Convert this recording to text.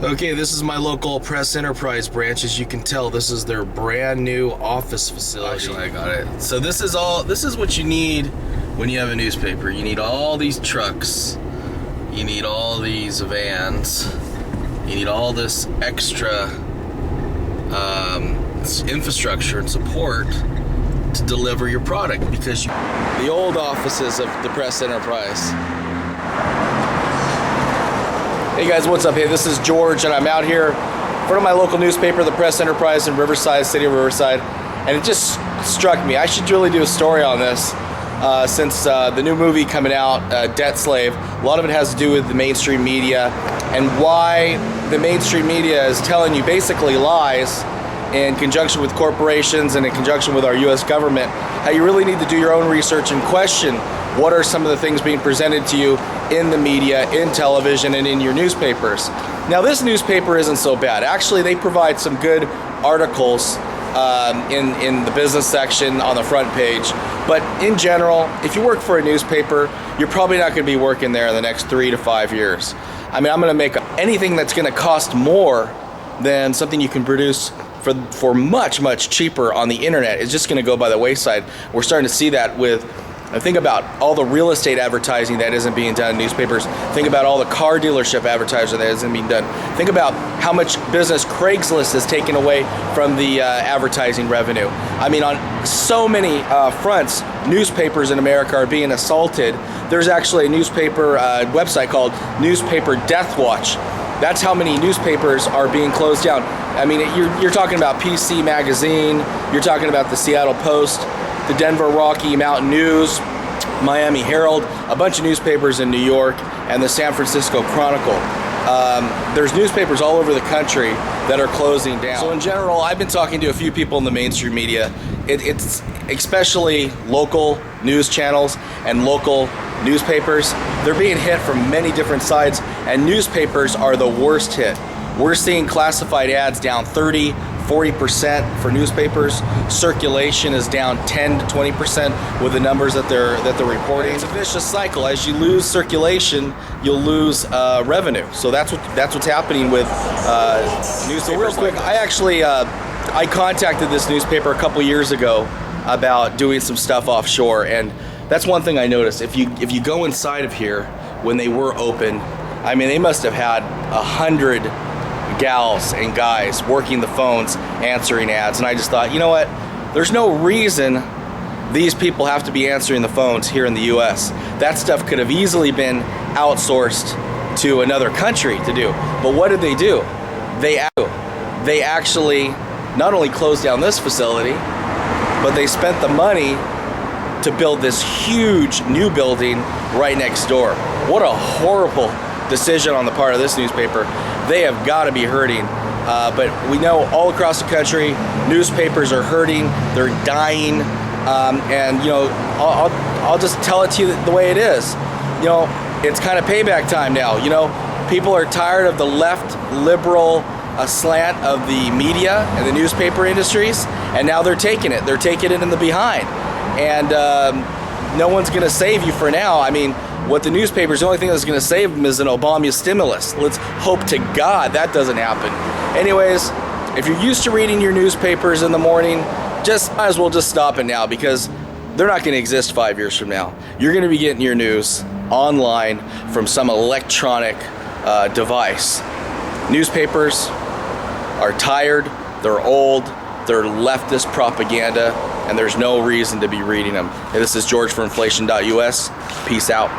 Okay, this is my local Press Enterprise branch. As you can tell, this is their brand new office facility. Actually, I got it. So this is what you need when you have a newspaper. You need all these trucks. You need all these vans. You need all this extra infrastructure and support to deliver your product, because the old offices of the Press Enterprise. Hey guys, what's up? Hey, this is George, and I'm out here in front of my local newspaper, the Press Enterprise in Riverside, city of Riverside, and it just struck me. I should really do a story on this since the new movie coming out, Debt Slave. A lot of it has to do with the mainstream media and why the mainstream media is telling you basically lies in conjunction with corporations and in conjunction with our U.S. government, how you really need to do your own research and question what are some of the things being presented to you in the media, in television, and in your newspapers. Now, this newspaper isn't so bad. Actually, they provide some good articles in the business section on the front page. But in general, if you work for a newspaper, you're probably not going to be working there in the next 3 to 5 years. I mean, I'm going to make anything that's going to cost more than something you can produce for much cheaper on the internet is just going to go by the wayside. We're starting to see that with, think about all the real estate advertising that isn't being done in newspapers. Think about all the car dealership advertising that isn't being done. Think about how much business Craigslist has taken away from the advertising revenue. I mean, on so many fronts, newspapers in America are being assaulted. There's actually a newspaper website called Newspaper Death Watch. That's how many newspapers are being closed down. I mean, you're talking about PC Magazine, you're talking about the Seattle Post, the Denver Rocky Mountain News, Miami Herald, a bunch of newspapers in New York, and the San Francisco Chronicle. There's newspapers all over the country that are closing down. So in general, I've been talking to a few people in the mainstream media. It's especially local news channels and local newspapers. They're being hit from many different sides, and newspapers are the worst hit. We're seeing classified ads down 30-40% for newspapers. Circulation is down 10 to 20% with the numbers that they're reporting. It's a vicious cycle. As you lose circulation, you'll lose revenue. So that's what's happening with newspapers. So real quick, I actually I contacted this newspaper a couple years ago about doing some stuff offshore, and that's one thing I noticed. If you go inside of here when they were open, I mean, they must have had 100 gals and guys working the phones, answering ads, and I just thought, you know what? There's no reason these people have to be answering the phones here in the U.S. That stuff could have easily been outsourced to another country to do. But what did they do? They actually not only closed down this facility, but they spent the money to build this huge new building right next door. What a horrible decision on the part of this newspaper. They have got to be hurting. But we know all across the country, newspapers are hurting, they're dying, and you know, I'll just tell it to you the way it is. You know, it's kind of payback time now. You know, people are tired of the left liberal slant of the media and the newspaper industries, and now they're taking it. They're taking it in the behind. And no one's going to save you for now. I mean, what the newspapers, the only thing that's going to save them is an Obama stimulus. Let's hope to God that doesn't happen. Anyways, if you're used to reading your newspapers in the morning, just might as well just stop it now, because they're not going to exist 5 years from now. You're going to be getting your news online from some electronic device. Newspapers are tired, they're old, they're leftist propaganda, and there's no reason to be reading them. Hey, this is George for inflation.us. Peace out.